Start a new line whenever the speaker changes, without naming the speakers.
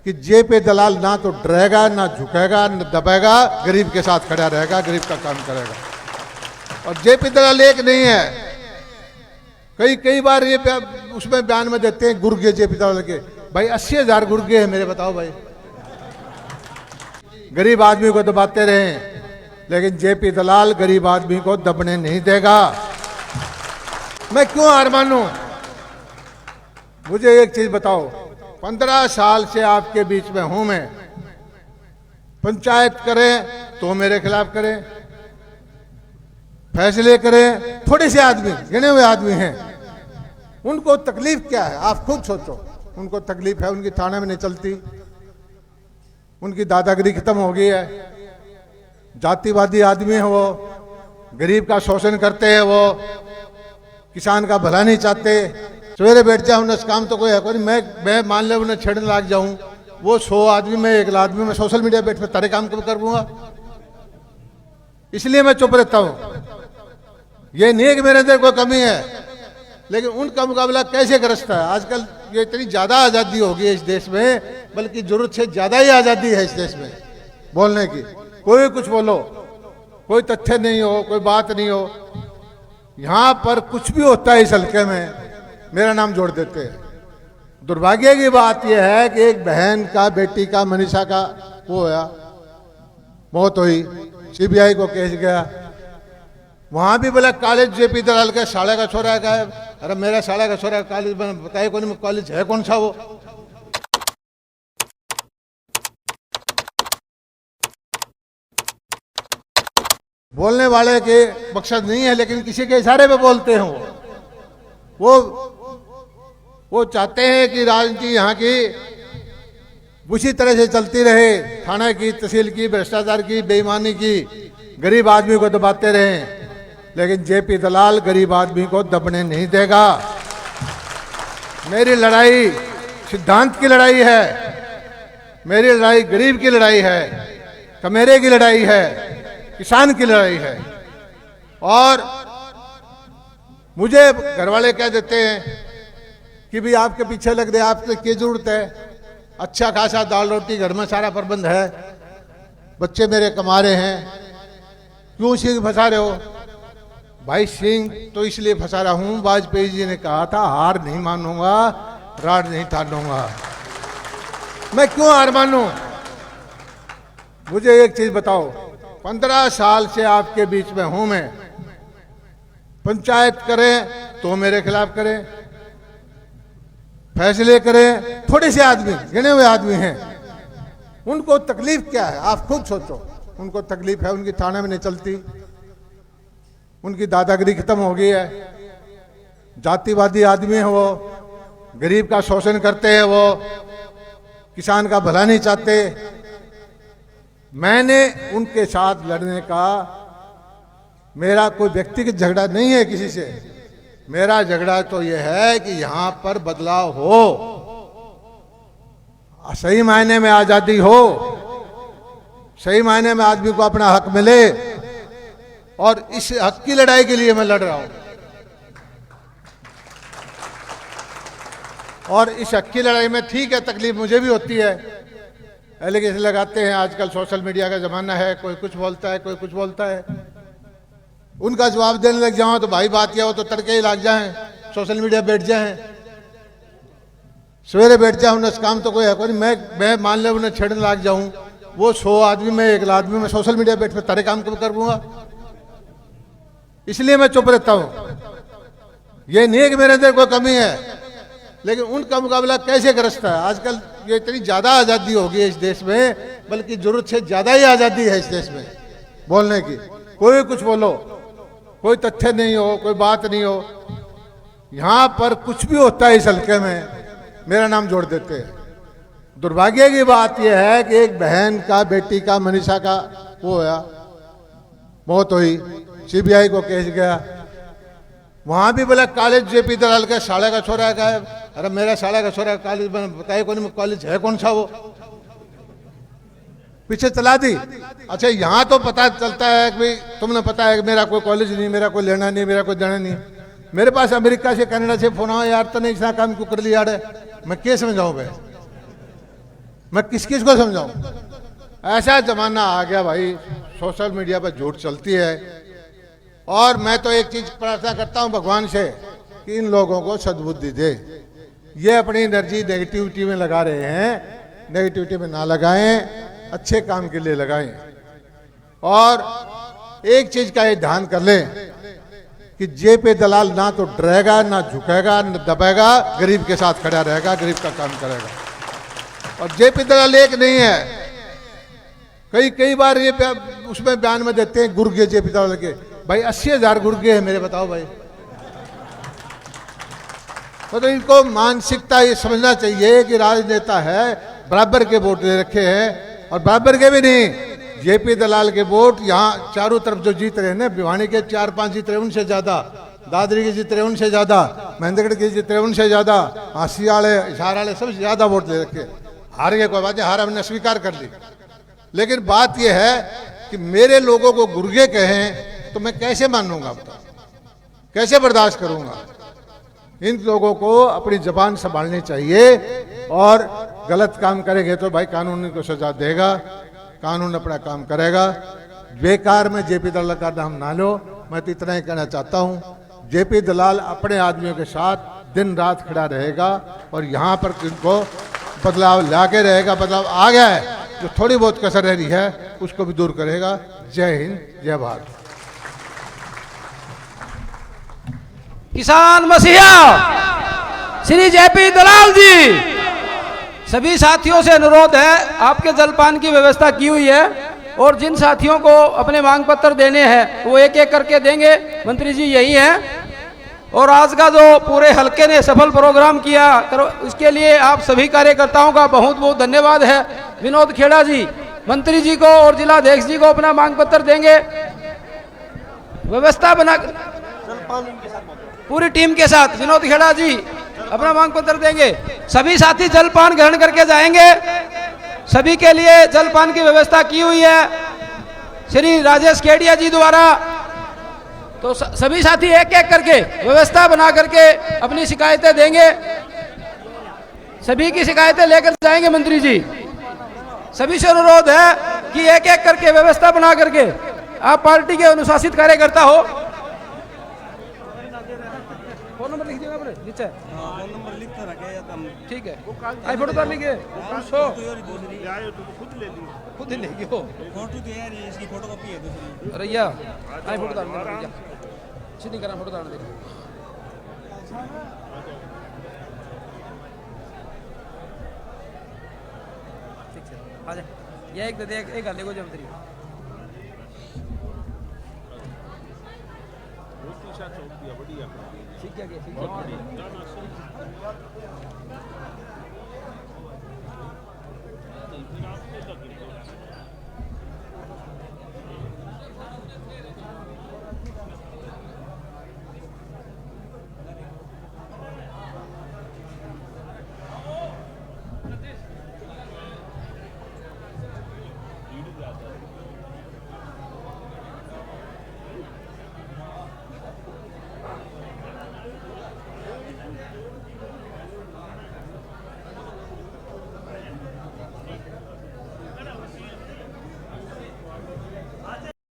कि जेपी दलाल ना तो डरेगा, ना झुकेगा, न दबेगा, गरीब के साथ खड़ा रहेगा, गरीब का काम करेगा। और जेपी दलाल एक नहीं है, कई बार ये उसमें बयान में देते हैं गुर्गे जेपी दलाल के। भाई 80,000 गुर्गे हैं मेरे, बताओ भाई। गरीब आदमी को दबाते रहे, लेकिन जेपी दलाल गरीब आदमी को दबने नहीं देगा। मैं क्यों हार मानूं? मुझे एक चीज बताओ, 15 साल से आपके बीच में हूं मैं। पंचायत करें तो मेरे खिलाफ करें, फैसले करें, थोड़े से आदमी, गिने हुए आदमी हैं, उनको तकलीफ क्या है आप खुद सोचो। उनको तकलीफ है, उनकी थाने में नहीं चलती, उनकी दादागिरी खत्म हो गई है, जातिवादी आदमी है वो, गरीब का शोषण करते हैं वो, किसान का भला नहीं चाहते। सवेरे बैठ जाए उन्हें काम तो कोई है कोई, मैं मान ले उन्हें छेड़ने लग जाऊं, वो 100 आदमी में 1 आदमी में सोशल मीडिया बैठ में तारे काम कब कर दूंगा। इसलिए मैं चुप रहता हूं। ये नहीं है कि मेरे अंदर कोई कमी है, लेकिन उनका मुकाबला कैसे गरजता है। आजकल ये इतनी ज्यादा आजादी हो गई है इस देश में, बल्कि जरूरत से ज्यादा ही आजादी है इस देश में बोलने की। कोई कुछ बोलो, कोई तथ्य नहीं हो, कोई बात नहीं हो, यहां पर कुछ भी होता है इस हल्के में मेरा नाम जोड़ देते हैं। दुर्भाग्य की बात यह है कि एक बहन का, बेटी का, मनीषा का वो हुआ, मौत हुई, सीबीआई को केस गया, वहां भी बोला कॉलेज जेपी दलाल का साले का छोरा का है। अरे मेरा साले का छोरा कॉलेज बताइए कौन कॉलेज है, कौन सा वो? बोलने वाले के मकसद नहीं है, लेकिन किसी के इशारे पे बोलते हैं। वो चाहते हैं कि राजनीति यहाँ की उसी तरह से चलती रहे, थाना की, तहसील की, भ्रष्टाचार की, बेईमानी की, गरीब आदमी को दबाते रहें। लेकिन जेपी दलाल गरीब आदमी को दबने नहीं देगा। मेरी लड़ाई सिद्धांत की लड़ाई है, मेरी लड़ाई गरीब की लड़ाई है, कमेरे की लड़ाई है, किसान की लड़ाई है। और मुझे घरवाले कह देते हैं कि भाई आपके पीछे लग रहे, आपको क्या जरूरत है, अच्छा खासा दाल रोटी घर में सारा प्रबंध है, बच्चे मेरे कमा रहे हैं, क्यों सिंह फंसा रहे हो? भाई सिंह तो इसलिए फंसा रहा हूं, वाजपेयी जी ने कहा था हार नहीं मानूंगा, राड नहीं ठानूंगा। मैं क्यों हार मानूं? मुझे एक चीज बताओ, 15 साल से आपके बीच में हूं मैं। पंचायत करें तो मेरे खिलाफ करें, फैसले करें, थोड़े से आदमी, गिने हुए आदमी हैं, उनको तकलीफ क्या है आप खुद सोचो। उनको तकलीफ है, उनकी थाने में नहीं चलती, उनकी दादागिरी खत्म हो गई है, जातिवादी आदमी है वो, गरीब का शोषण करते हैं वो, किसान का भला नहीं चाहते। मैंने उनके साथ लड़ने का, मेरा कोई व्यक्तिगत झगड़ा नहीं है किसी से, मेरा झगड़ा तो यह है कि यहां पर बदलाव हो, सही मायने में आजादी हो, सही मायने में आदमी को अपना हक मिले, और इस हक की लड़ाई के लिए मैं लड़ रहा हूं। और इस हक की लड़ाई में ठीक है तकलीफ मुझे भी होती है, एलिगेशन लगाते हैं, आजकल सोशल मीडिया का जमाना है, कोई कुछ बोलता है, कोई कुछ बोलता है, उनका जवाब देने लग जाओ तो भाई बात क्या हो तो तड़के ही लग जाएं, सोशल मीडिया बैठ जाएं, सवेरे बैठ जाए उन्हें काम तो कोई है कोई, मैं मान ले उन्हें छेड़ने लग जाऊं, वो 100 आदमी में 1 आदमी में सोशल मीडिया बैठ में तारे काम कब कर दूंगा। इसलिए मैं चुप रहता हूं। ये नहीं है कि मेरे अंदर कोई कमी है, लेकिन उनका मुकाबला कैसे गरजता है। आजकल ये इतनी ज्यादा आजादी हो गई है इस देश में, बल्कि जरूरत से ज्यादा ही आजादी है इस देश में बोलने की। कोई कुछ बोलो, कोई तथ्य नहीं हो, कोई बात नहीं हो, यहां पर कुछ भी होता है इस हल्के में मेरा नाम जोड़ देते हैं। दुर्भाग्य की बात यह है कि एक बहन का, बेटी का, मनीषा का वो हुआ, मौत हुई, सीबीआई को केस गया, वहां भी बोला कॉलेज जेपी दलाल का साले का छोरा का है। अरे मेरा साले का छोरा कॉलेज बताइए कौन कॉलेज है, कौन सा वो? पीछे चला दी। अच्छा यहां तो पता चलता है कि भाई तुमने पता है कि मेरा कोई कॉलेज नहीं, मेरा कोई लेना नहीं, मेरा कोई देना नहीं। मेरे पास अमेरिका से, कनाडा से फोन आया, यार तो नहीं इतना काम क्यों कर लिया यार, मैं क्या समझाऊं भाई? मैं किस किस को समझाऊं? ऐसा जमाना आ गया भाई, सोशल मीडिया पर झूठ चलती है। और मैं तो एक चीज प्रार्थना करता हूं भगवान से कि इन लोगों को सद्बुद्धि दे। ये अपनी एनर्जी नेगेटिविटी में लगा रहे हैं, नेगेटिविटी में ना लगाएं, अच्छे काम के लिए लगाएं। और एक चीज का ये ध्यान कर लें कि जेपी दलाल ना तो डरेगा, ना झुकेगा, ना दबेगा, गरीब के साथ खड़ा रहेगा, गरीब का काम करेगा। और जेपी दलाल एक नहीं है, कई बार ये उसमें बयान में देते हैं गुर्गे जेपी दलाल के। भाई 80,000 गुर्गे हैं मेरे, बताओ भाई। तो इनको मानसिकता ये समझना चाहिए कि राजनेता है, बराबर के वोट दे रखे हैं। और बराबर के भी नहीं, जेपी दलाल के वोट यहाँ चारों तरफ जो जीत रहे हैं ना, भिवानी के 4-5 जीत रहे, उनसे ज्यादा, दादरी के जीत रहे उनसे ज्यादा, महेंद्रगढ़ के जीत रहे उनसे ज्यादा, हासी वाले, इशार वाले सबसे ज्यादा वोट दे रखे। हार गए कोई बात नहीं, हार हमने स्वीकार कर ली। लेकिन बात यह है कि मेरे लोगों को गुर्गे कहें तो मैं कैसे मानूंगा, कैसे बर्दाश्त करूंगा? इन लोगों को अपनी जबान संभालनी चाहिए। और गलत काम करेंगे तो भाई कानून इनको सजा देगा, कानून अपना काम करेगा। बेकार में जेपी दलाल का नाम ना लो। मैं तो इतना ही कहना चाहता हूं, जेपी दलाल अपने आदमियों के साथ दिन रात खड़ा रहेगा और यहां पर इनको बदलाव लाके रहेगा। बदलाव आ गया है, जो थोड़ी बहुत कसर रह रही है उसको भी दूर करेगा। जय हिंद, जय भारत।
किसान मसीहा श्री जेपी दलाल जी, सभी साथियों से अनुरोध है, आपके जलपान की व्यवस्था की हुई है और जिन साथियों को अपने मांग पत्र देने हैं वो एक एक करके देंगे। मंत्री जी यही हैं। और आज का जो पूरे हलके ने सफल प्रोग्राम किया, इसके लिए आप सभी कार्यकर्ताओं का बहुत बहुत धन्यवाद है। विनोद खेड़ा जी मंत्री जी को और जिलाध्यक्ष जी को अपना मांग पत्र देंगे। व्यवस्था बना पूरी टीम के साथ विनोद खेड़ा जी अपना मांग पत्र देंगे। सभी साथी जलपान ग्रहण करके जाएंगे। सभी के लिए जलपान की व्यवस्था की हुई है श्री राजेश केडिया जी द्वारा। तो सभी साथी एक एक करके व्यवस्था बना करके अपनी शिकायतें देंगे। सभी की शिकायतें लेकर जाएंगे मंत्री जी। सभी से अनुरोध है कि एक एक करके व्यवस्था बना करके, आप पार्टी के अनुशासित कार्यकर्ता हो। फोन नंबर लिख दिया नीचे। फोन नंबर लिखता रखे, ठीक है। आई फोटो उतार लीजिए, खुद ही लेगी हो। फोटो तो यार इसकी फोटोकॉपी है दूसरी। अरे या आई फोटो उतार लीजिए, सीधी करना फोटो उतार दे। ठीक है, आ जा। ये एक दे दे, एक गाले को जमतरी ठीक है, ठीक है।